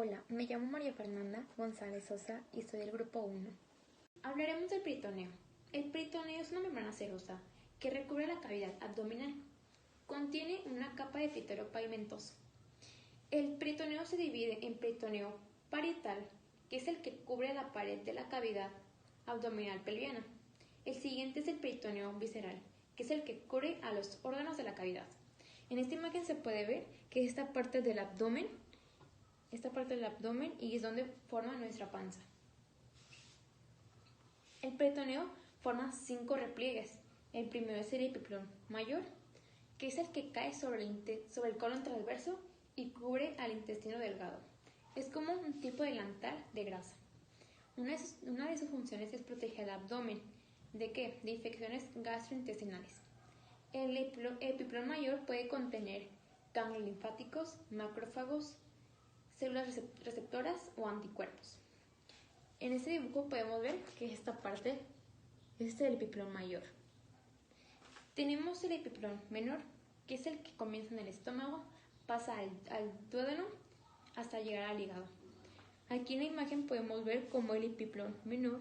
Hola, me llamo María Fernanda González Sosa y soy del grupo 1. Hablaremos del peritoneo. El peritoneo es una membrana serosa que recubre la cavidad abdominal. Contiene una capa de epitelio pavimentoso. El peritoneo se divide en peritoneo parietal, que es el que cubre la pared de la cavidad abdominal pelviana. El siguiente es el peritoneo visceral, que es el que cubre a los órganos de la cavidad. En esta imagen se puede ver que esta parte del abdomen y es donde forma nuestra panza. El peritoneo forma 5 repliegues. El primero es el epiplón mayor, que es el que cae sobre el colon transverso y cubre al intestino delgado. Es como un tipo de delantal de grasa. Una de sus funciones es proteger el abdomen. ¿De qué? De infecciones gastrointestinales. El epiplón mayor puede contener ganglios linfáticos, macrófagos, células receptoras o anticuerpos. En este dibujo podemos ver que esta parte es el epiplón mayor. Tenemos el epiplón menor, que es el que comienza en el estómago, pasa al duodeno hasta llegar al hígado. Aquí en la imagen podemos ver cómo el epiplón menor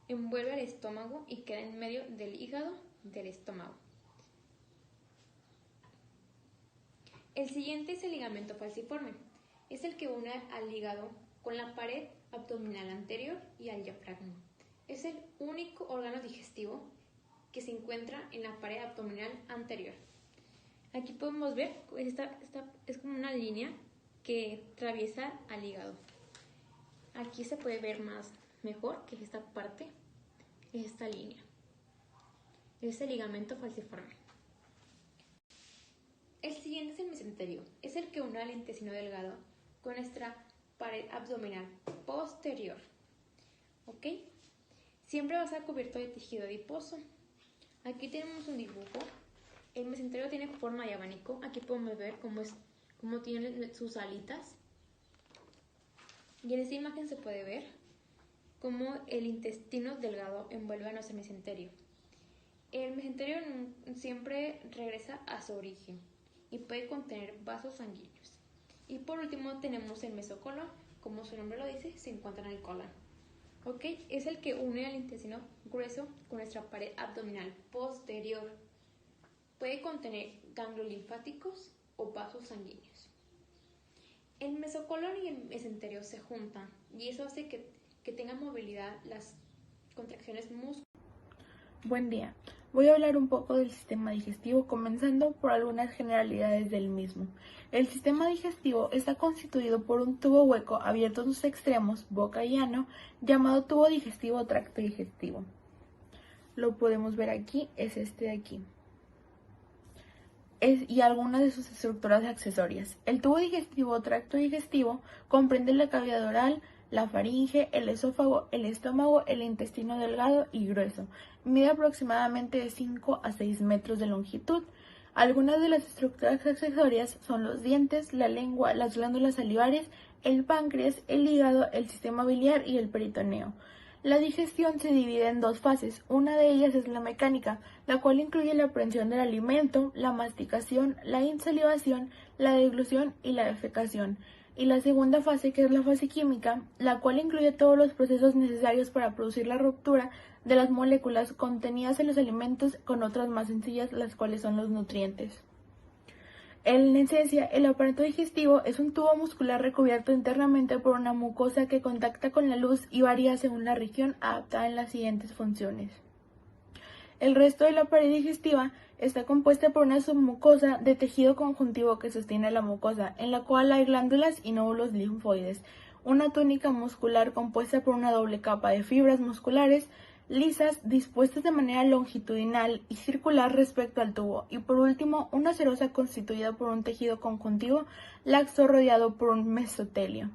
envuelve al estómago y queda en medio del hígado del estómago. El siguiente es el ligamento falciforme. Es el que une al hígado con la pared abdominal anterior y al diafragma. Es el único órgano digestivo que se encuentra en la pared abdominal anterior. Aquí podemos ver, esta es como una línea que atraviesa al hígado. Aquí se puede ver mejor que esta parte, esta línea. Es el ligamento falciforme. El siguiente es el mesenterio. Es el que une al intestino delgado con nuestra pared abdominal posterior. ¿Ok? Siempre va a estar cubierto de tejido adiposo. Aquí tenemos un dibujo. El mesenterio tiene forma de abanico. Aquí podemos ver cómo tiene sus alitas. Y en esta imagen se puede ver cómo el intestino delgado envuelve a nuestro mesenterio. El mesenterio siempre regresa a su origen y puede contener vasos sanguíneos. Y por último tenemos el mesocolon, como su nombre lo dice, se encuentra en el colon. ¿Ok? Es el que une al intestino grueso con nuestra pared abdominal posterior. Puede contener ganglios linfáticos o vasos sanguíneos. El mesocolon y el mesenterio se juntan y eso hace que tengan movilidad las contracciones musculares. Buen día. Voy a hablar un poco del sistema digestivo, comenzando por algunas generalidades del mismo. El sistema digestivo está constituido por un tubo hueco abierto en sus extremos, boca y ano, llamado tubo digestivo o tracto digestivo. Lo podemos ver aquí, es este de aquí. Y algunas de sus estructuras accesorias. El tubo digestivo o tracto digestivo comprende la cavidad oral, la faringe, el esófago, el estómago, el intestino delgado y grueso. Mide aproximadamente de 5 a 6 metros de longitud. Algunas de las estructuras accesorias son los dientes, la lengua, las glándulas salivares, el páncreas, el hígado, el sistema biliar y el peritoneo. La digestión se divide en 2 fases. Una de ellas es la mecánica, la cual incluye la aprehensión del alimento, la masticación, la insalivación, la deglución y la defecación. Y la segunda fase, que es la fase química, la cual incluye todos los procesos necesarios para producir la ruptura de las moléculas contenidas en los alimentos con otras más sencillas, las cuales son los nutrientes. En esencia, el aparato digestivo es un tubo muscular recubierto internamente por una mucosa que contacta con la luz y varía según la región, adaptada en las siguientes funciones. El resto de la pared digestiva está compuesta por una submucosa de tejido conjuntivo que sostiene la mucosa, en la cual hay glándulas y nódulos linfoides, una túnica muscular compuesta por una doble capa de fibras musculares lisas dispuestas de manera longitudinal y circular respecto al tubo, y por último una serosa constituida por un tejido conjuntivo laxo rodeado por un mesotelio.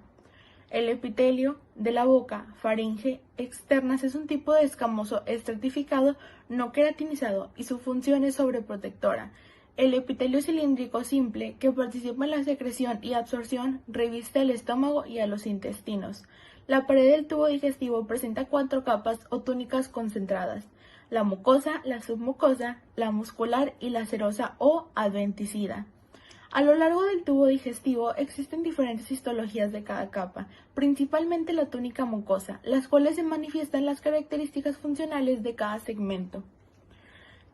El epitelio de la boca, faringe externas, es un tipo de escamoso estratificado no queratinizado y su función es sobreprotectora. El epitelio cilíndrico simple, que participa en la secreción y absorción, reviste al estómago y a los intestinos. La pared del tubo digestivo presenta 4 capas o túnicas concentradas: la mucosa, la submucosa, la muscular y la serosa o adventicida. A lo largo del tubo digestivo existen diferentes histologías de cada capa, principalmente la túnica mucosa, las cuales se manifiestan las características funcionales de cada segmento.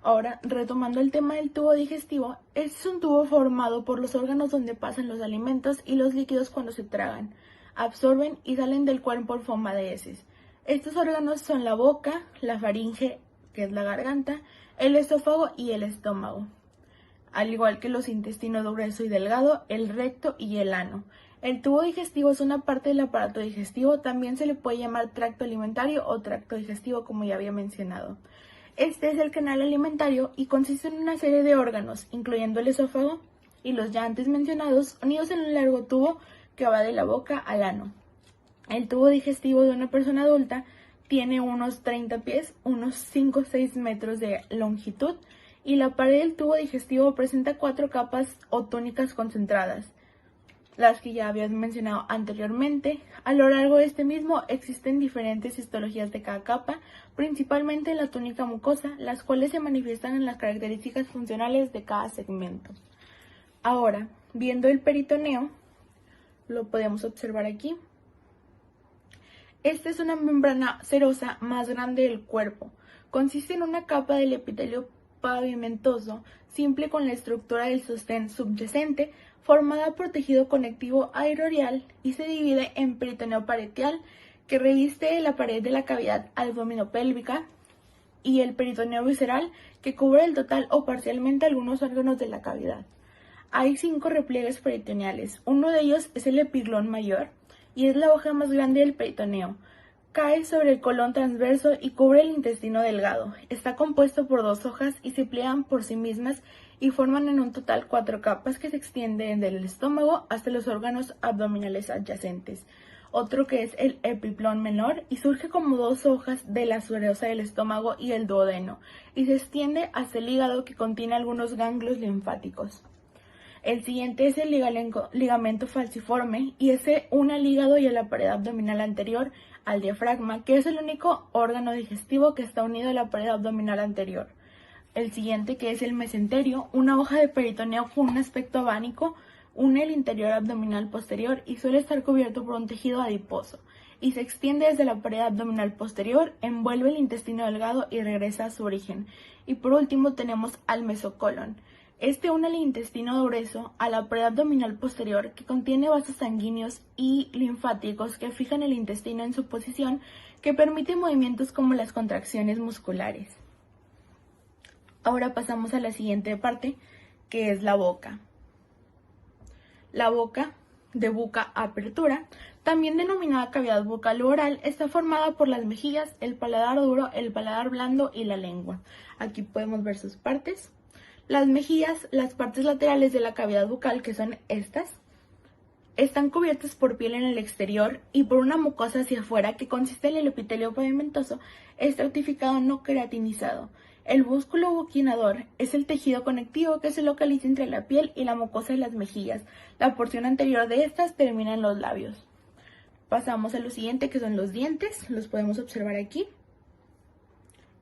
Ahora, retomando el tema del tubo digestivo, este es un tubo formado por los órganos donde pasan los alimentos y los líquidos cuando se tragan, absorben y salen del cuerpo en forma de heces. Estos órganos son la boca, la faringe, que es la garganta, el esófago y el estómago, al igual que los intestinos grueso y delgado, el recto y el ano. El tubo digestivo es una parte del aparato digestivo, también se le puede llamar tracto alimentario o tracto digestivo, como ya había mencionado. Este es el canal alimentario y consiste en una serie de órganos, incluyendo el esófago y los ya antes mencionados, unidos en un largo tubo que va de la boca al ano. El tubo digestivo de una persona adulta tiene unos 30 pies, unos 5 o 6 metros de longitud, y la pared del tubo digestivo presenta 4 capas o túnicas concentradas, las que ya habías mencionado anteriormente. A lo largo de este mismo existen diferentes histologías de cada capa, principalmente en la túnica mucosa, las cuales se manifiestan en las características funcionales de cada segmento. Ahora, viendo el peritoneo, lo podemos observar aquí. Esta es una membrana serosa más grande del cuerpo. Consiste en una capa del epitelio pavimentoso, simple con la estructura del sostén subyacente, formada por tejido conectivo aeroreal y se divide en peritoneo parietal, que reviste la pared de la cavidad abdominopélvica, y el peritoneo visceral, que cubre el total o parcialmente algunos órganos de la cavidad. Hay 5 repliegues peritoneales. Uno de ellos es el epigloón mayor y es la hoja más grande del peritoneo. Cae sobre el colon transverso y cubre el intestino delgado. Está compuesto por 2 hojas y se pliegan por sí mismas y forman en un total 4 capas que se extienden del estómago hasta los órganos abdominales adyacentes. Otro que es el epiplón menor y surge como 2 hojas de la serosa del estómago y el duodeno y se extiende hasta el hígado, que contiene algunos ganglios linfáticos. El siguiente es el ligamento falciforme y ese une al hígado y a la pared abdominal anterior al diafragma, que es el único órgano digestivo que está unido a la pared abdominal anterior. El siguiente, que es el mesenterio, una hoja de peritoneo con un aspecto abánico, une el interior abdominal posterior y suele estar cubierto por un tejido adiposo y se extiende desde la pared abdominal posterior, envuelve el intestino delgado y regresa a su origen. Y por último tenemos al mesocolon. Este une el intestino grueso a la pared abdominal posterior, que contiene vasos sanguíneos y linfáticos que fijan el intestino en su posición, que permite movimientos como las contracciones musculares. Ahora pasamos a la siguiente parte, que es la boca. La boca, de buca apertura, también denominada cavidad bucal u oral, está formada por las mejillas, el paladar duro, el paladar blando y la lengua. Aquí podemos ver sus partes. Las mejillas, las partes laterales de la cavidad bucal, que son estas, están cubiertas por piel en el exterior y por una mucosa hacia afuera que consiste en el epitelio pavimentoso estratificado no queratinizado. El músculo buquinador es el tejido conectivo que se localiza entre la piel y la mucosa de las mejillas. La porción anterior de estas termina en los labios. Pasamos a lo siguiente, que son los dientes. Los podemos observar aquí.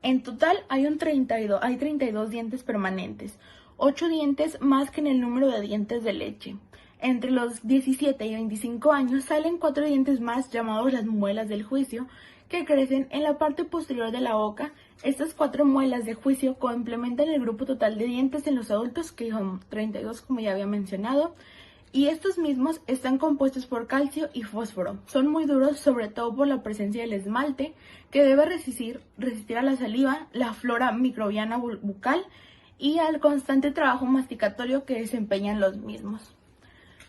En total hay 32 dientes permanentes, 8 dientes más que en el número de dientes de leche. Entre los 17 y 25 años salen 4 dientes más, llamados las muelas del juicio, que crecen en la parte posterior de la boca. Estas 4 muelas de juicio complementan el grupo total de dientes en los adultos, que son 32, como ya había mencionado. Y estos mismos están compuestos por calcio y fósforo. Son muy duros, sobre todo por la presencia del esmalte, que debe resistir a la saliva, la flora microbiana bucal y al constante trabajo masticatorio que desempeñan los mismos.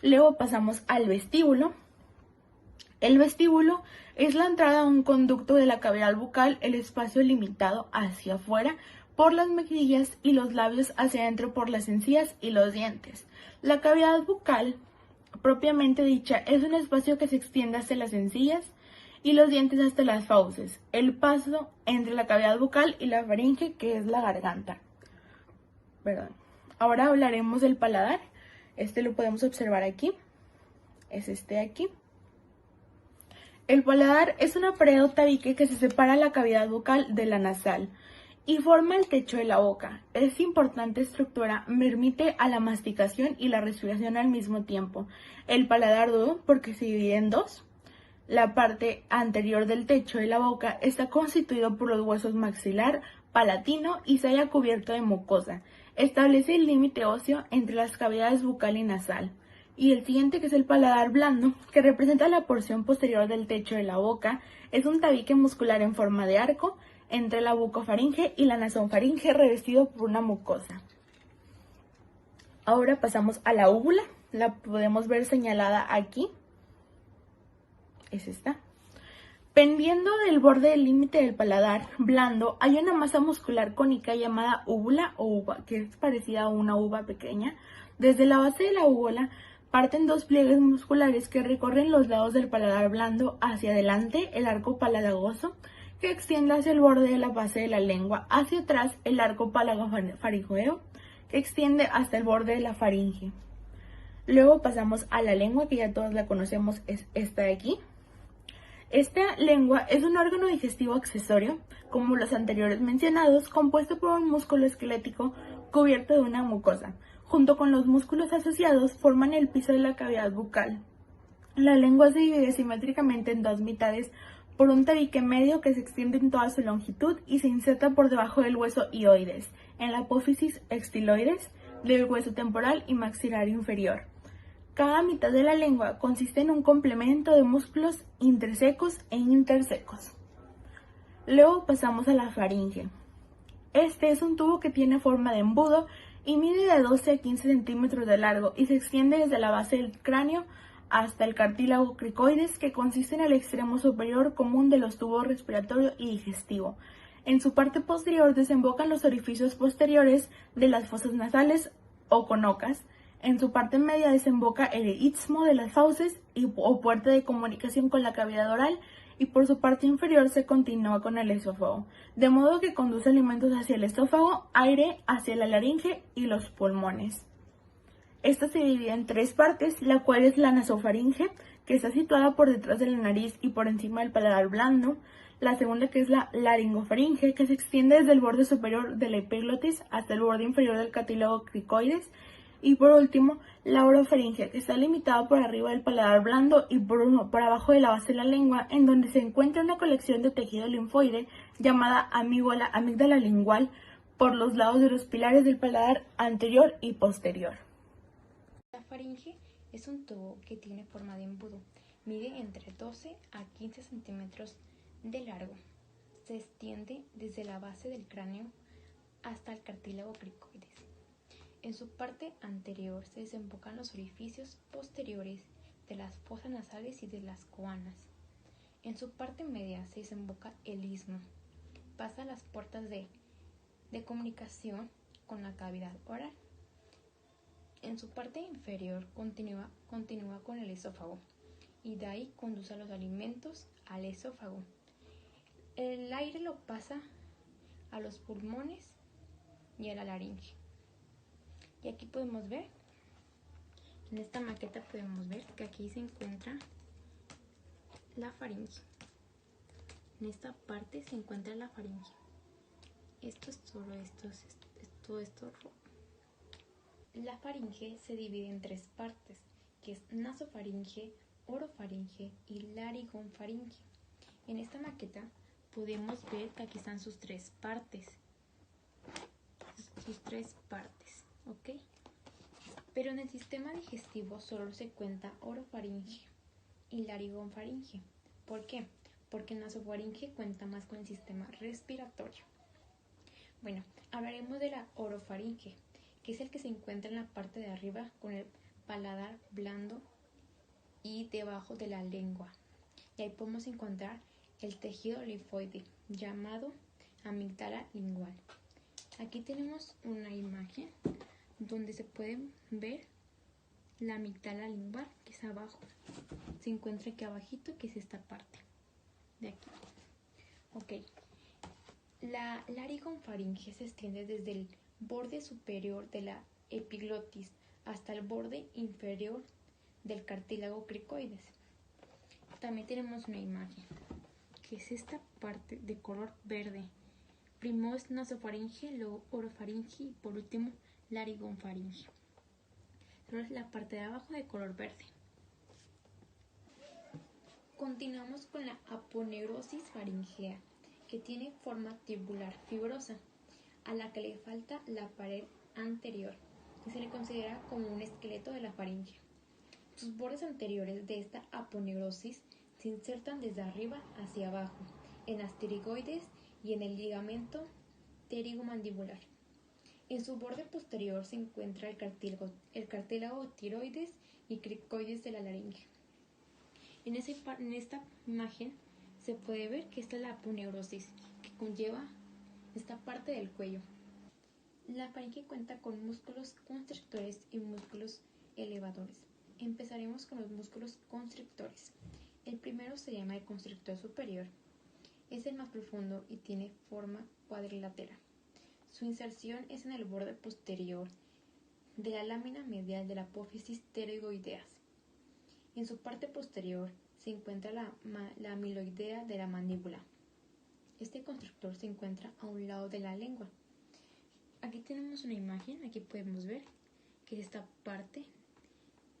Luego pasamos al vestíbulo. El vestíbulo es la entrada a un conducto de la cavidad bucal, el espacio limitado hacia afuera por las mejillas y los labios hacia adentro por las encías y los dientes. La cavidad bucal, propiamente dicha, es un espacio que se extiende hasta las encías y los dientes hasta las fauces, el paso entre la cavidad bucal y la faringe, que es la garganta. Ahora hablaremos del paladar. Este lo podemos observar aquí. Es este de aquí. El paladar es una pared o tabique que se separa la cavidad bucal de la nasal y forma el techo de la boca. Esta importante estructura permite a la masticación y la respiración al mismo tiempo. El paladar duro, porque se divide en dos. La parte anterior del techo de la boca está constituido por los huesos maxilar, palatino y se halla cubierto de mucosa. Establece el límite óseo entre las cavidades bucal y nasal. Y el siguiente, que es el paladar blando, que representa la porción posterior del techo de la boca, es un tabique muscular en forma de arco entre la bucofaringe y la nasofaringe revestido por una mucosa. Ahora pasamos a la úvula, la podemos ver señalada aquí. Es esta. Pendiendo del borde del límite del paladar blando, hay una masa muscular cónica llamada úvula o uva, que es parecida a una uva pequeña. Desde la base de la úvula parten dos pliegues musculares que recorren los lados del paladar blando hacia adelante, el arco palagoso, que extiende hacia el borde de la base de la lengua, hacia atrás el arco palagofaringeo, que extiende hasta el borde de la faringe. Luego pasamos a la lengua, que ya todos la conocemos, es esta de aquí. Esta lengua es un órgano digestivo accesorio, como los anteriores mencionados, compuesto por un músculo esquelético cubierto de una mucosa. Junto con los músculos asociados forman el piso de la cavidad bucal. La lengua se divide simétricamente en dos mitades por un tabique medio que se extiende en toda su longitud y se inserta por debajo del hueso hioides, en la apófisis extiloides del hueso temporal y maxilar inferior. Cada mitad de la lengua consiste en un complemento de músculos intersecos e intersecos. Luego pasamos a la faringe. Este es un tubo que tiene forma de embudo y mide de 12 a 15 centímetros de largo y se extiende desde la base del cráneo hasta el cartílago cricoides, que consiste en el extremo superior común de los tubos respiratorio y digestivo. En su parte posterior desembocan los orificios posteriores de las fosas nasales o conocas. En su parte media desemboca el istmo de las fauces o puerta de comunicación con la cavidad oral, y por su parte inferior se continúa con el esófago, de modo que conduce alimentos hacia el esófago, aire hacia la laringe y los pulmones. Esta se divide en tres partes, la cual es la nasofaringe, que está situada por detrás de la nariz y por encima del paladar blando. La segunda, que es la laringofaringe, que se extiende desde el borde superior de la epiglotis hasta el borde inferior del cartílago cricoides. Y por último, la orofaringe, que está limitada por arriba del paladar blando y por abajo de la base de la lengua, en donde se encuentra una colección de tejido linfoide llamada amígdala lingual por los lados de los pilares del paladar anterior y posterior. La faringe es un tubo que tiene forma de embudo, mide entre 12 a 15 centímetros de largo, se extiende desde la base del cráneo hasta el cartílago cricoides. En su parte anterior se desembocan los orificios posteriores de las fosas nasales y de las coanas. En su parte media se desemboca el istmo. Pasa las puertas de comunicación con la cavidad oral. En su parte inferior continúa con el esófago y de ahí conduce los alimentos al esófago. El aire lo pasa a los pulmones y a la laringe. Y aquí podemos ver, en esta maqueta podemos ver que aquí se encuentra la faringe. En esta parte se encuentra la faringe. Esto es todo esto. La faringe se divide en tres partes, que es nasofaringe, orofaringe y laringofaringe. En esta maqueta podemos ver que aquí están sus tres partes. ¿Ok? Pero en el sistema digestivo solo se cuenta orofaringe y laringofaringe. ¿Por qué? Porque el nasofaringe cuenta más con el sistema respiratorio. Bueno, hablaremos de la orofaringe, que es el que se encuentra en la parte de arriba con el paladar blando y debajo de la lengua. Y ahí podemos encontrar el tejido linfoide llamado amígdala lingual. Aquí tenemos una imagen donde se puede ver la amígdala lingual, que es abajo. Se encuentra aquí abajito, que es esta parte de aquí. Ok. La laringofaringe se extiende desde el borde superior de la epiglotis hasta el borde inferior del cartílago cricoides. También tenemos una imagen, que es esta parte de color verde Primero es nasofaringe, luego orofaringe y por último laringofaringe. Ahora es la parte de abajo de color verde. Continuamos con la aponeurosis faringea, que tiene forma tubular fibrosa, a la que le falta la pared anterior, que se le considera como un esqueleto de la faringe. Sus bordes anteriores de esta aponeurosis se insertan desde arriba hacia abajo, en las pterigoides y en el ligamento pterigomandibular. En su borde posterior se encuentra el cartílago tiroides y cricoides de la laringe. En esta imagen se puede ver que esta es la aponeurosis, que conlleva esta parte del cuello. La faringe cuenta con músculos constrictores y músculos elevadores. Empezaremos con los músculos constrictores. El primero se llama el constrictor superior. Es el más profundo y tiene forma cuadrilátera. Su inserción es en el borde posterior de la lámina medial de la apófisis pterigoideas. En su parte posterior se encuentra la amiloidea de la mandíbula. Este constrictor se encuentra a un lado de la lengua. Aquí tenemos una imagen, aquí podemos ver que es esta parte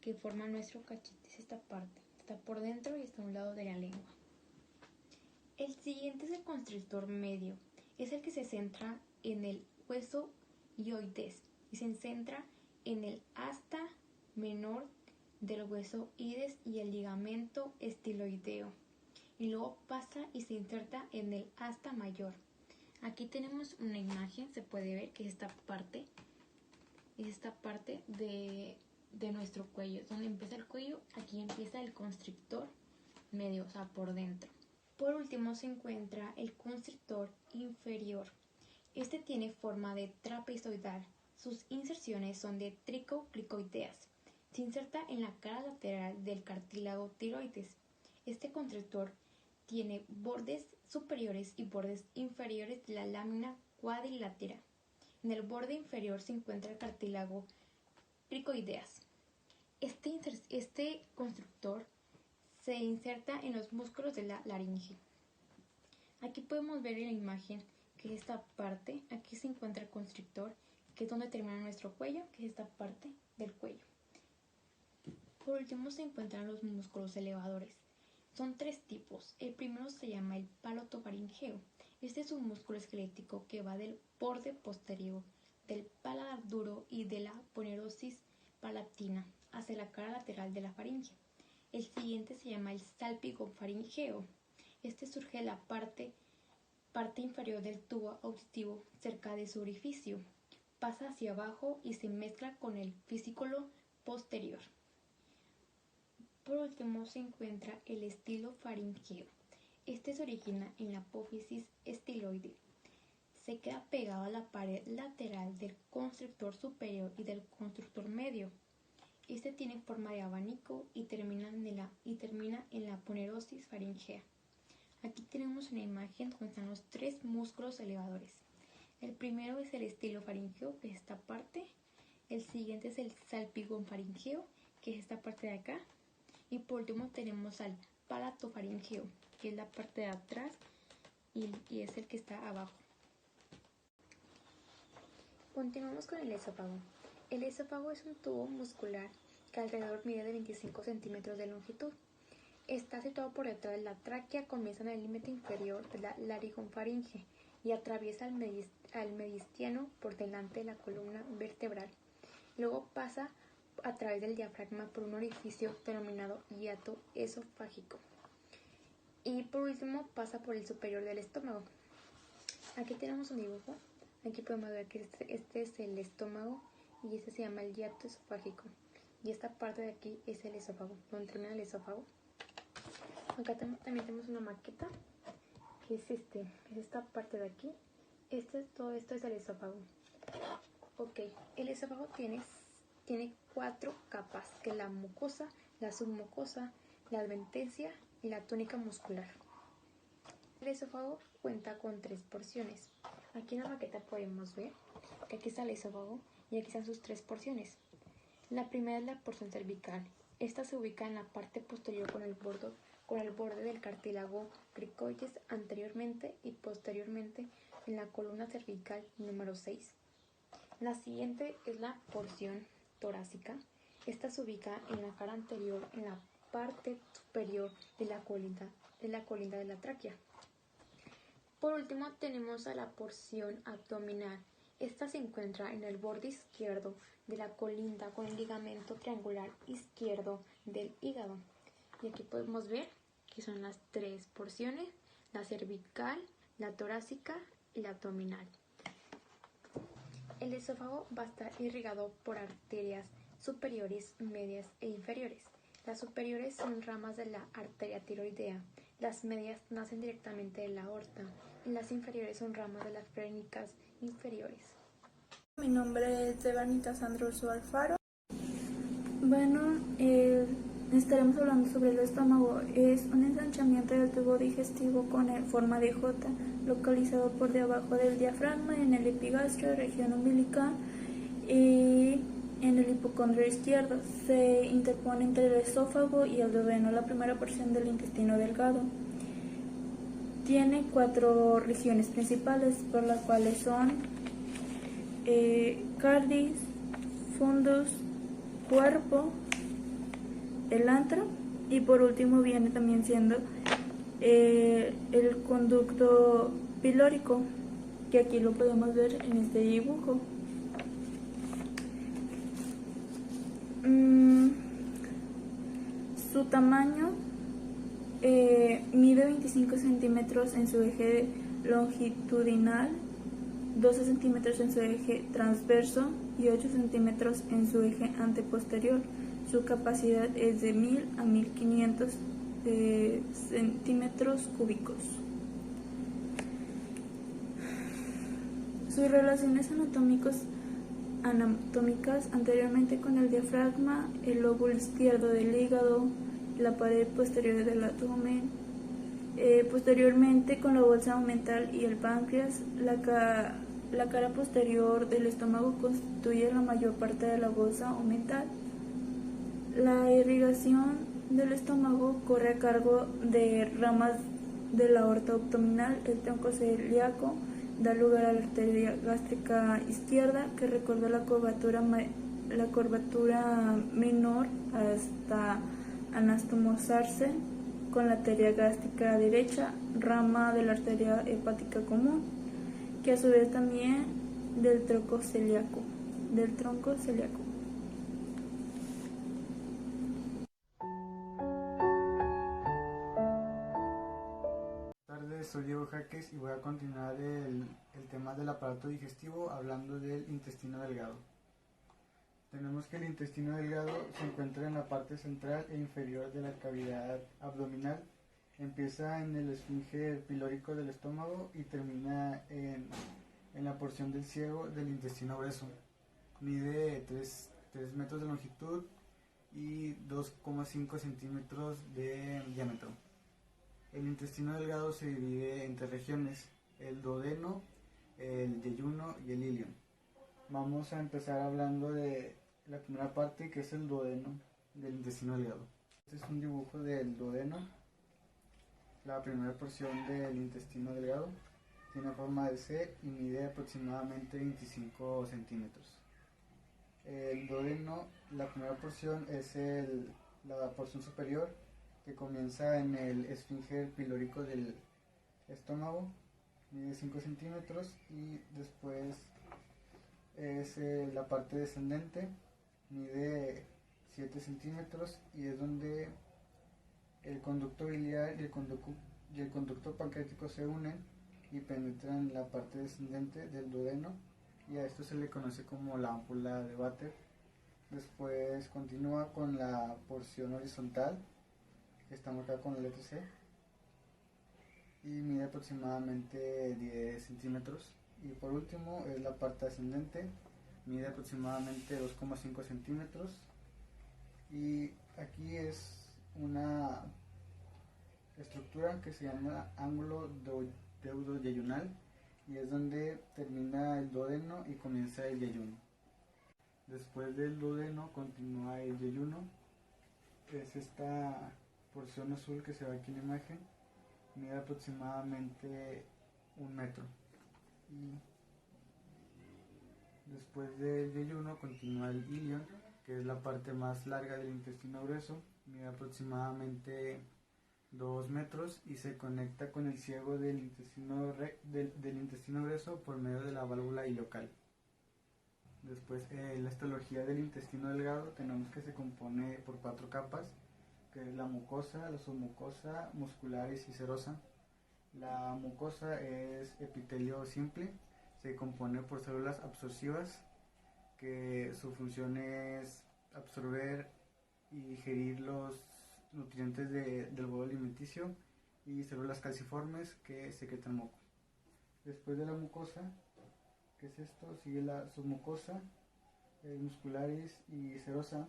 que forma nuestro cachete, es esta parte. Está por dentro y está a un lado de la lengua. El siguiente es el constrictor medio. Es el que se centra en el hueso hioides y se centra en el asta menor del hueso ides y el ligamento estiloideo, y luego pasa y se inserta en el asta mayor. Aquí tenemos una imagen, se puede ver que es esta parte de nuestro cuello, donde empieza el cuello, aquí empieza el constrictor medio, o sea, por dentro. Por último se encuentra el constrictor inferior. Este tiene forma de trapezoidal. Sus inserciones son de tricocricoideas. Se inserta en la cara lateral del cartílago tiroides. Este constrictor tiene bordes superiores y bordes inferiores de la lámina cuadrilátera. En el borde inferior se encuentra el cartílago cricoideas. Este constrictor se inserta en los músculos de la laringe. Aquí podemos ver en la imagen que esta parte, aquí se encuentra el constrictor, que es donde termina nuestro cuello, que es esta parte del cuello. Por último se encuentran los músculos elevadores. Son tres tipos. El primero se llama el palatofaringeo. Este es un músculo esquelético que va del borde posterior del paladar duro y de la aponeurosis palatina hacia la cara lateral de la faringe. El siguiente se llama el salpigofaringeo. Este surge de la parte inferior del tubo auditivo cerca de su orificio. Pasa hacia abajo y se mezcla con el fascículo posterior. Por último se encuentra el estilofaringeo. Este se origina en la apófisis estiloide. Se queda pegado a la pared lateral del constrictor superior y del constrictor medio. Este tiene forma de abanico y termina en la aponeurosis faringea. Aquí tenemos una imagen donde están los tres músculos elevadores. El primero es el estilofaringeo, que es esta parte. El siguiente es el salpigofaringeo, que es esta parte de acá. Y por último tenemos al palatofaringeo, que es la parte de atrás y es el que está abajo. Continuamos con el esófago. El esófago es un tubo muscular que alrededor mide de 25 centímetros de longitud. Está situado por detrás de la tráquea, comienza en el límite inferior de la laringofaringe y atraviesa al mediastino por delante de la columna vertebral. Luego pasa a través del diafragma por un orificio denominado hiato esofágico. Y por último pasa por el superior del estómago. Aquí tenemos un dibujo. Aquí podemos ver que este es el estómago y este se llama el hiato esofágico. Y esta parte de aquí es el esófago, donde termina el esófago. Acá también tenemos una maqueta, que es esta parte de aquí. Todo esto es el esófago. Ok, el esófago tiene 4 capas, que es la mucosa, la submucosa, la adventicia y la túnica muscular. El esófago cuenta con 3 porciones. Aquí en la maqueta podemos ver que aquí está el esófago y aquí están sus 3 porciones. La primera es la porción cervical. Esta se ubica en la parte posterior con el borde del cartílago cricoides anteriormente y posteriormente en la columna cervical número 6. La siguiente es la porción torácica. Esta se ubica en la cara anterior, en la parte superior de la colinda de la tráquea. Por último tenemos a la porción abdominal. Esta se encuentra en el borde izquierdo de la colinda con el ligamento triangular izquierdo del hígado. Y aquí podemos ver que son las tres porciones: la cervical, la torácica y la abdominal. El esófago va a estar irrigado por arterias superiores, medias e inferiores. Las superiores son ramas de la arteria tiroidea, las medias nacen directamente de la aorta y las inferiores son ramas de las frénicas inferiores. Mi nombre es Devanita Sandro Alfaro. Bueno, estaremos hablando sobre el estómago. Es un ensanchamiento del tubo digestivo con forma de J, localizado por debajo del diafragma, en el epigastrio, región umbilical y en el hipocondrio izquierdo. Se interpone entre el esófago y el duodeno, la primera porción del intestino delgado. Tiene 4 regiones principales, por las cuales son cardis, fundus, cuerpo, el antro, y por último viene también siendo el conducto pilórico, que aquí lo podemos ver en este dibujo. Su tamaño mide 25 centímetros en su eje longitudinal, 12 centímetros en su eje transverso y 8 centímetros en su eje anteposterior. Su capacidad es de 1000 a 1500 centímetros cúbicos. Sus relaciones anatómicas anteriormente con el diafragma, el lóbulo izquierdo del hígado, la pared posterior del abdomen, posteriormente con la bolsa omental y el páncreas. La cara posterior del estómago constituye la mayor parte de la bolsa omental. La irrigación del estómago corre a cargo de ramas de la aorta abdominal. El tronco celíaco da lugar a la arteria gástrica izquierda, que recorre la curvatura menor hasta anastomosarse con la arteria gástrica derecha, rama de la arteria hepática común, que a su vez también del tronco celíaco. Buenas tardes, soy Diego Jaques y voy a continuar el tema del aparato digestivo hablando del intestino delgado. Tenemos que el intestino delgado se encuentra en la parte central e inferior de la cavidad abdominal. Empieza en el esfinge pilórico del estómago y termina en la porción del ciego del intestino grueso. Mide 3 metros de longitud y 2,5 centímetros de diámetro. El intestino delgado se divide entre regiones: el duodeno, el yeyuno y el ilion. Vamos a empezar hablando de la primera parte, que es el duodeno del intestino delgado. Este es un dibujo del duodeno, la primera porción del intestino delgado. Tiene forma de C y mide aproximadamente 25 centímetros. El duodeno, la primera porción es la porción superior, que comienza en el esfinge pilórico del estómago, mide 5 centímetros, y después es la parte descendente, mide 7 centímetros, y es donde el conducto biliar y el conducto pancreático se unen y penetran la parte descendente del duodeno, y a esto se le conoce como la ámpula de Vater. Después continúa con la porción horizontal, que está marcada con la letra C, y mide aproximadamente 10 centímetros. Y por último es la parte ascendente, mide aproximadamente 2,5 centímetros, y aquí es una estructura que se llama ángulo deutoyeyunal, y es donde termina el duodeno y comienza el yeyuno. Después del duodeno continúa el yeyuno, es esta porción azul que se ve aquí en la imagen, mide aproximadamente 1 metro. Y después del yeyuno continúa el ilion, que es la parte más larga del intestino grueso, mide aproximadamente 2 metros y se conecta con el ciego del intestino grueso por medio de la válvula ileocal. Después, la histología del intestino delgado tenemos que se compone por 4 capas, que es la mucosa, la submucosa, musculares y serosa. La mucosa es epitelio simple, se compone por células abscisivas, que su función es absorber y digerir los nutrientes del bolo alimenticio, y células calciformes que secretan moco. Después de la mucosa, ¿qué es esto? Sigue la submucosa, musculares y serosa.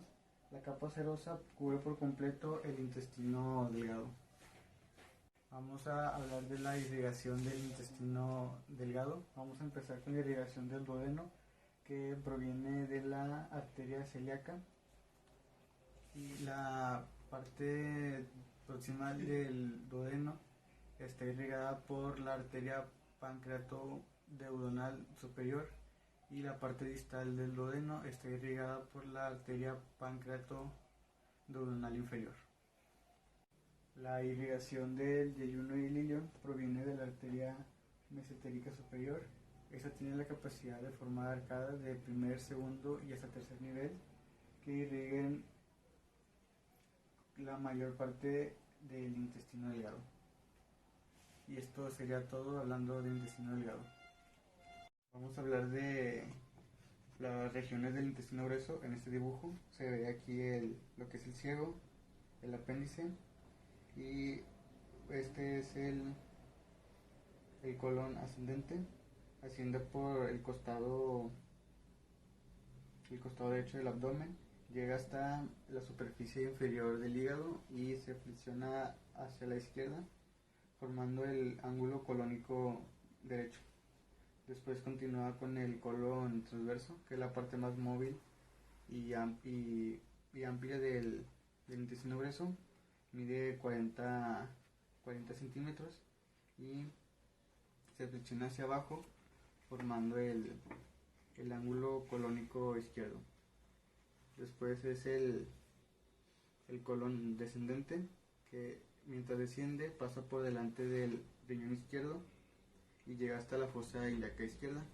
La capa serosa cubre por completo el intestino delgado. Vamos a hablar de la irrigación del intestino delgado. Vamos a empezar con la irrigación del duodeno, que proviene de la arteria celíaca. Y la parte proximal del duodeno está irrigada por la arteria pancreatoduodenal superior, y la parte distal del duodeno está irrigada por la arteria pancreatoduodenal inferior. La irrigación del yeyuno y el ilion proviene de la arteria mesentérica superior. Esta tiene la capacidad de formar arcadas de primer, segundo y hasta tercer nivel que irriguen la mayor parte del intestino delgado. Y esto sería todo hablando del intestino delgado. Vamos a hablar de las regiones del intestino grueso. En este dibujo se ve aquí lo que es el ciego, el apéndice, y este es el colon ascendente, asciende por el costado derecho del abdomen, llega hasta la superficie inferior del hígado y se flexiona hacia la izquierda, formando el ángulo colónico derecho. Después continúa con el colon transverso, que es la parte más móvil y amplia del intestino grueso. Mide 40 centímetros y se flexiona hacia abajo, formando el ángulo colónico izquierdo. Después es el colon descendente, que mientras desciende pasa por delante del riñón izquierdo y llega hasta la fosa ilíaca izquierda.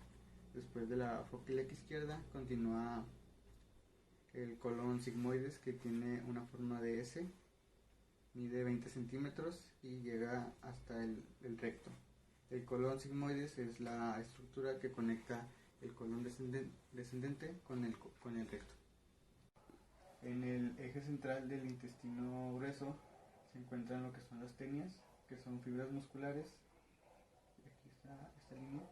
Después de la fosa ilíaca izquierda continúa el colon sigmoides, que tiene una forma de S, mide 20 centímetros y llega hasta el recto. El colon sigmoides es la estructura que conecta el colon descendente con el recto. En el eje central del intestino grueso se encuentran lo que son las tenias, que son fibras musculares. Aquí está esta línea.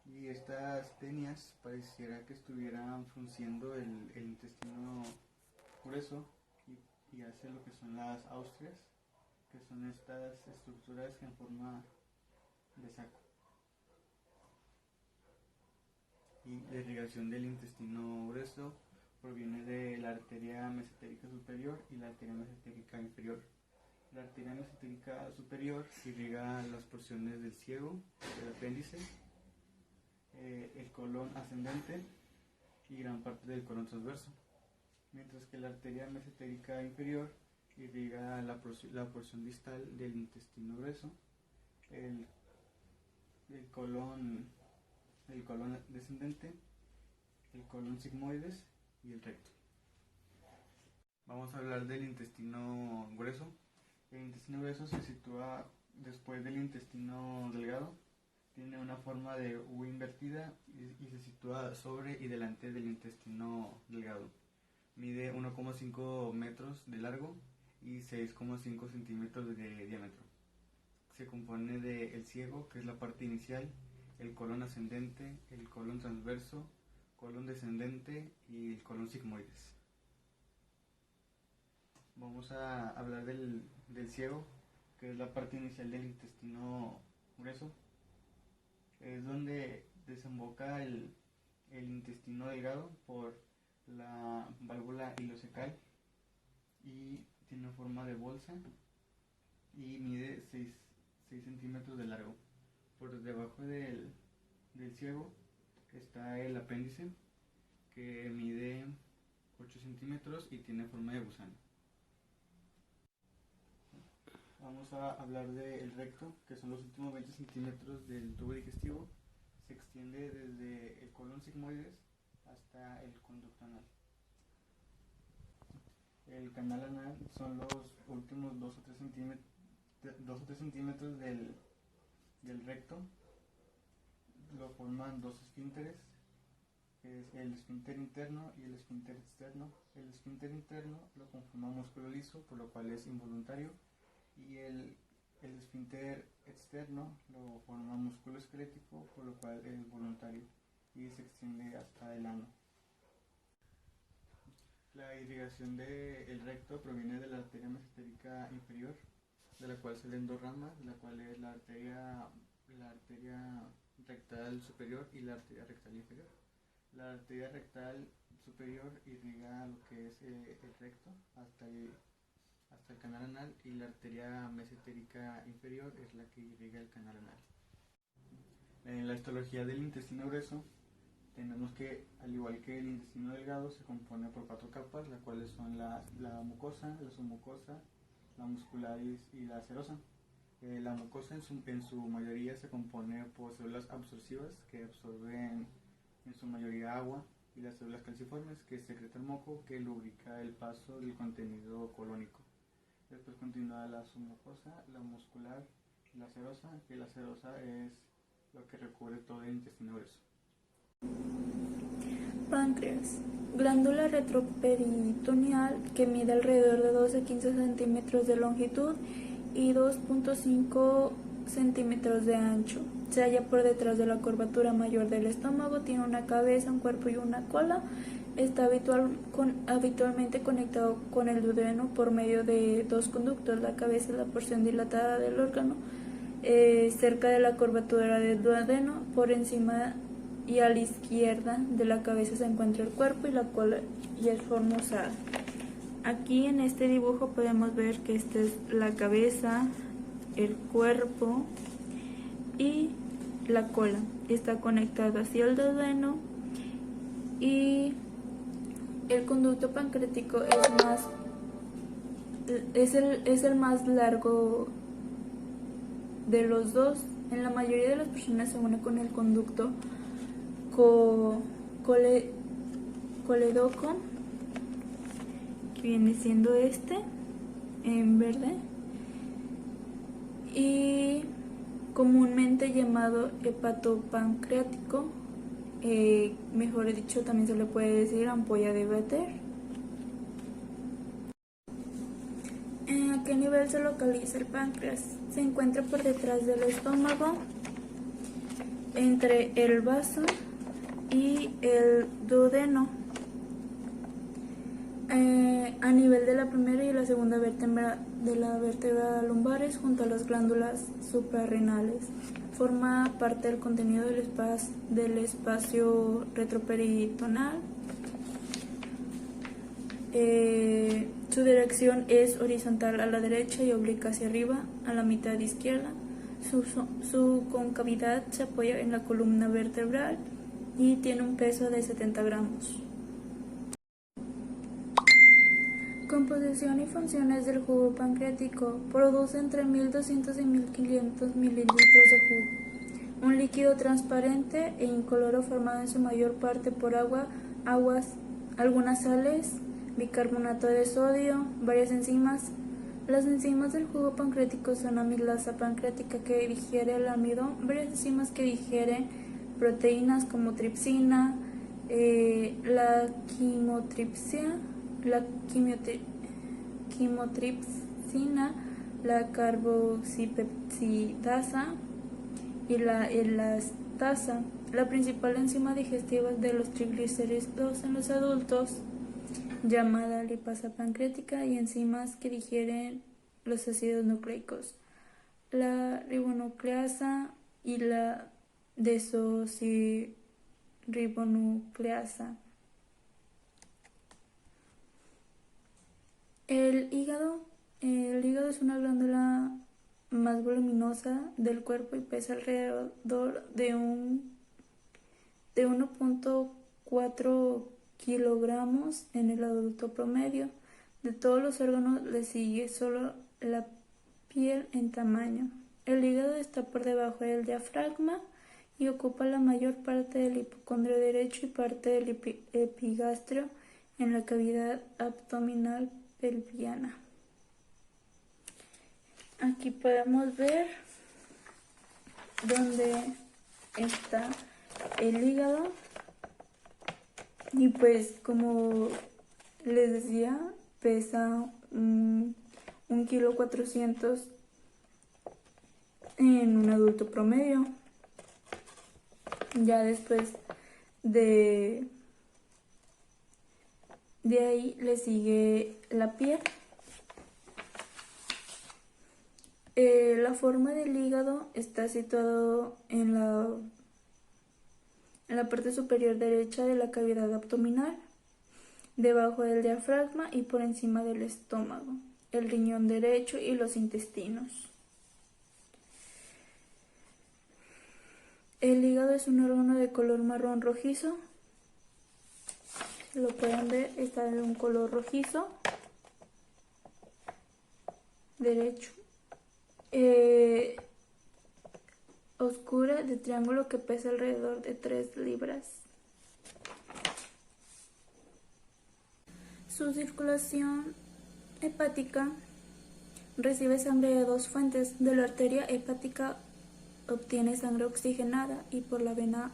Y estas tenias pareciera que estuvieran frunciendo el intestino grueso y hace lo que son las austrias, que son estas estructuras en forma de saco. Y la irrigación del intestino grueso proviene de la arteria mesentérica superior y la arteria mesentérica inferior. La arteria mesentérica superior irriga las porciones del ciego, del apéndice, el colon ascendente y gran parte del colon transverso, mientras que la arteria mesentérica inferior irriga la porción distal del intestino grueso, el colon descendente, el colon sigmoides y el recto. Vamos a hablar del intestino grueso. El intestino grueso se sitúa después del intestino delgado. Tiene una forma de U invertida y se sitúa sobre y delante del intestino delgado. Mide 1,5 metros de largo y 6,5 centímetros de diámetro. Se compone del ciego, que es la parte inicial, el colon ascendente, el colon transverso, colon descendente y el colon sigmoides. Vamos a hablar del ciego, que es la parte inicial del intestino grueso. Es donde desemboca el intestino delgado por la válvula ileocecal y tiene forma de bolsa y mide 6 centímetros de largo. Por debajo del del ciego está el apéndice, que mide 8 centímetros y tiene forma de gusano. Vamos a hablar del recto, que son los últimos 20 centímetros del tubo digestivo. Se extiende desde el colon sigmoides hasta el conducto anal. El canal anal son los últimos 2 o 3 centímetros del recto. Lo forman dos esfínteres, que es el esfínter interno y el esfínter externo. El esfínter interno lo conforma un músculo liso, por lo cual es involuntario, y el esfínter externo lo forma un músculo esquelético, por lo cual es voluntario y se extiende hasta el ano. La irrigación del recto proviene de la arteria mesentérica inferior, de la cual salen dos ramas, la cual es la arteria rectal superior y la arteria rectal inferior. La arteria rectal superior irriga lo que es el recto hasta el canal anal, y la arteria mesentérica inferior es la que irriga el canal anal. En la histología del intestino grueso tenemos que, al igual que el intestino delgado, se compone por 4 capas, las cuales son la mucosa, la submucosa, la muscularis y la serosa. La mucosa en su mayoría se compone por células absorbivas que absorben en su mayoría agua, y las células calciformes que secretan moco que lubrica el paso del contenido colónico. Después continúa la submucosa, la muscular y la serosa, que la serosa es lo que recubre todo el intestino grueso. Páncreas. Glándula retroperitoneal que mide alrededor de 12 a 15 centímetros de longitud y 2.5 centímetros de ancho. Se halla por detrás de la curvatura mayor del estómago, tiene una cabeza, un cuerpo y una cola. Está habitualmente conectado con el duodeno por medio de 2 conductos. La cabeza es la porción dilatada del órgano, cerca de la curvatura del duodeno. Por encima y a la izquierda de la cabeza se encuentra el cuerpo y la cola, y es formosada. Aquí en este dibujo podemos ver que esta es la cabeza, el cuerpo y la cola. Está conectado hacia el duodeno, y el conducto pancreático es el más largo de los dos. En la mayoría de las personas se une con el conducto colédoco, que viene siendo este en verde, y comúnmente llamado hepatopancreático, mejor dicho también se le puede decir ampolla de Vater. ¿A qué nivel se localiza el páncreas? Se encuentra por detrás del estómago, entre el vaso y el duodeno, a nivel de la primera y la segunda vértebra de la vértebra lumbares, junto a las glándulas suprarrenales. Forma parte del contenido del espacio retroperitoneal. Su dirección es horizontal a la derecha y oblicuo hacia arriba a la mitad izquierda. Su concavidad se apoya en la columna vertebral y tiene un peso de 70 gramos. Composición y funciones del jugo pancreático. Produce entre 1200 y 1500 mililitros de jugo. Un líquido transparente e incoloro formado en su mayor parte por aguas, algunas sales, bicarbonato de sodio, varias enzimas. Las enzimas del jugo pancreático son amilasa pancreática, que digiere el almidón, varias enzimas que digieren proteínas como tripsina, la quimotripsina, la carboxipeptidasa y la elastasa. La principal enzima digestiva de los triglicéridos en los adultos, llamada lipasa pancreática, y enzimas que digieren los ácidos nucleicos, la ribonucleasa y la desoxirribonucleasa. El hígado es una glándula más voluminosa del cuerpo y pesa alrededor de 1 de 1.4 kilogramos en el adulto promedio. De todos los órganos le sigue solo la piel en tamaño. El hígado está por debajo del diafragma y ocupa la mayor parte del hipocondrio derecho y parte del epigastrio en la cavidad abdominal pelviana. Aquí podemos ver dónde está el hígado y pues como les decía, pesa 1,4 kg en un adulto promedio. Ya después de ahí le sigue la piel. La forma del hígado está situado en la parte superior derecha de la cavidad abdominal, debajo del diafragma y por encima del estómago, el riñón derecho y los intestinos. El hígado es un órgano de color marrón rojizo. Lo pueden ver, está de un color rojizo derecho, oscura, de triángulo, que pesa alrededor de 3 libras. Su circulación hepática recibe sangre de 2 fuentes. De la arteria hepática obtiene sangre oxigenada y por la vena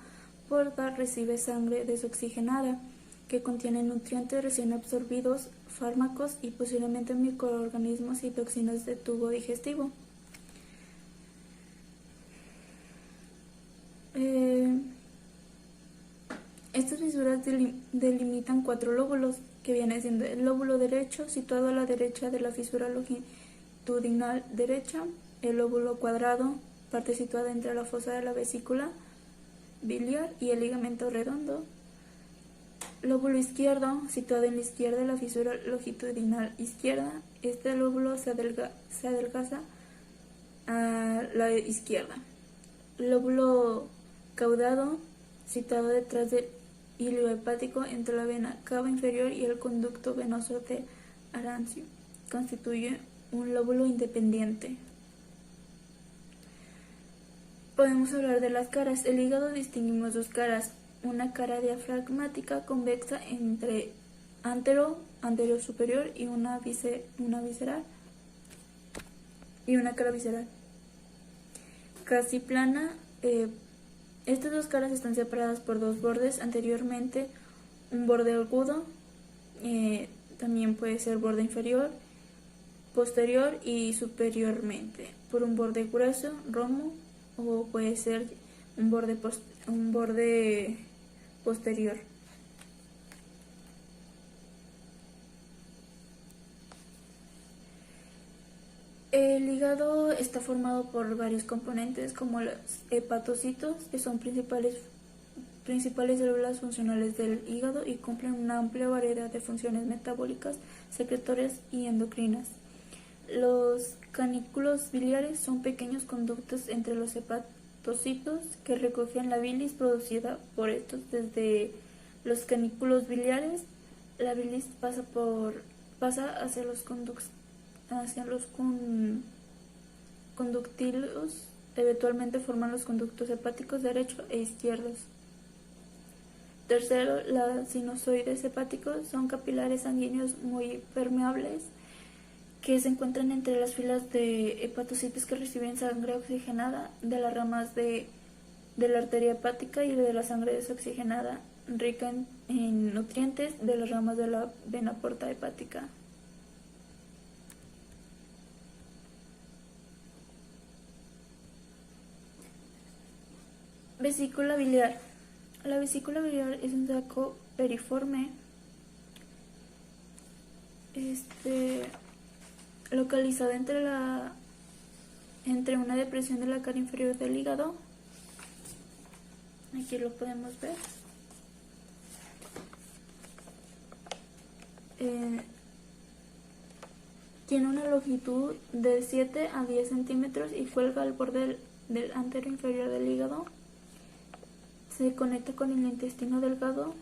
porta recibe sangre desoxigenada que contiene nutrientes recién absorbidos, fármacos y posiblemente microorganismos y toxinas de tubo digestivo. Estas fisuras delimitan 4 lóbulos, que viene siendo el lóbulo derecho, situado a la derecha de la fisura longitudinal derecha, el lóbulo cuadrado, parte situada entre la fosa de la vesícula biliar y el ligamento redondo, lóbulo izquierdo, situado en la izquierda de la fisura longitudinal izquierda. Este lóbulo se adelgaza a la izquierda. Lóbulo caudado, situado detrás del hilo hepático entre la vena cava inferior y el conducto venoso de Arancio. Constituye un lóbulo independiente. Podemos hablar de las caras. El hígado distinguimos 2 caras. Una cara diafragmática convexa entre anterior superior y una visceral y una cara visceral casi plana. Estas 2 caras están separadas por 2 bordes. Anteriormente un borde agudo, también puede ser borde inferior, posterior y superiormente por un borde grueso, romo, o puede ser un borde posterior. El hígado está formado por varios componentes como los hepatocitos, que son principales células funcionales del hígado y cumplen una amplia variedad de funciones metabólicas, secretorias y endocrinas. Los canículos biliares son pequeños conductos entre los hepatocitos que recogen la bilis producida por estos. Desde los canículos biliares, la bilis pasa hacia los conductilos, eventualmente forman los conductos hepáticos derecho e izquierdos. Tercero, los sinusoides hepáticos son capilares sanguíneos muy permeables que se encuentran entre las filas de hepatocitos que reciben sangre oxigenada de las ramas de la arteria hepática y de la sangre desoxigenada rica en nutrientes de las ramas de la vena porta hepática. Vesícula biliar. La vesícula biliar es un saco periforme localizado entre una depresión de la cara inferior del hígado. Aquí lo podemos ver. Tiene una longitud de 7 a 10 centímetros y cuelga al borde del antero inferior del hígado. se conecta con el intestino delgado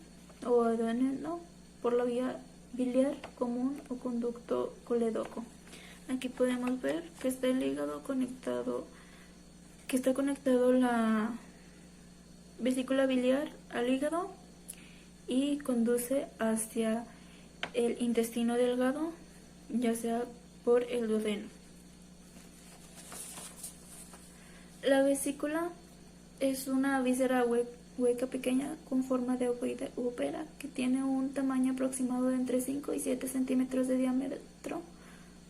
o duodeno por la vía biliar común o conducto colédoco. Aquí podemos ver que está el hígado conectado, que está conectado la vesícula biliar al hígado y conduce hacia el intestino delgado, ya sea por el duodeno. La vesícula es una víscera hueca pequeña con forma de ópera que tiene un tamaño aproximado de entre 5 y 7 centímetros de diámetro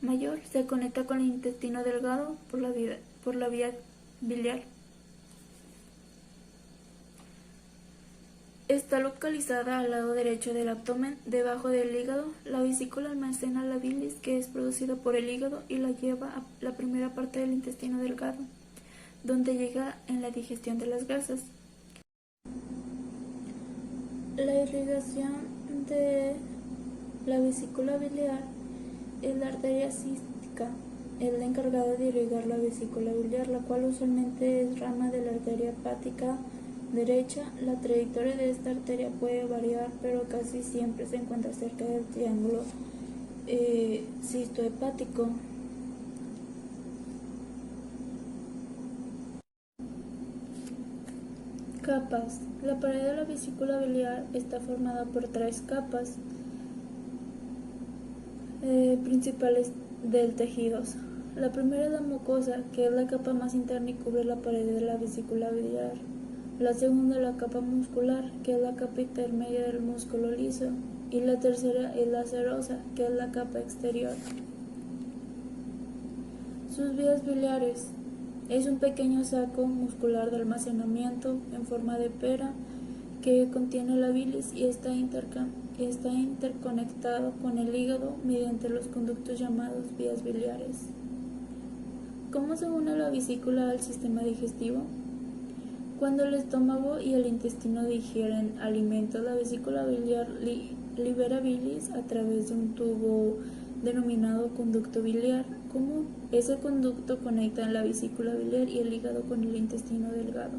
mayor. Se conecta con el intestino delgado por la vía biliar. Está localizada al lado derecho del abdomen, debajo del hígado. La vesícula almacena la bilis que es producida por el hígado y la lleva a la primera parte del intestino delgado, donde llega en la digestión de las grasas. La irrigación de la vesícula biliar es la arteria cística, es la encargada de irrigar la vesícula biliar, la cual usualmente es rama de la arteria hepática derecha. La trayectoria de esta arteria puede variar, pero casi siempre se encuentra cerca del triángulo cistohepático. Capas. La pared de la vesícula biliar está formada por 3 capas principales del tejido. La primera es la mucosa, que es la capa más interna y cubre la pared de la vesícula biliar. La segunda es la capa muscular, que es la capa intermedia del músculo liso. Y la tercera es la serosa, que es la capa exterior. Sus vías biliares. Es un pequeño saco muscular de almacenamiento en forma de pera que contiene la bilis y está interconectado con el hígado mediante los conductos llamados vías biliares. ¿Cómo se une la vesícula al sistema digestivo? Cuando el estómago y el intestino digieren alimentos, la vesícula biliar libera bilis a través de un tubo denominado conducto biliar común. Ese conducto conecta la vesícula biliar y el hígado con el intestino delgado.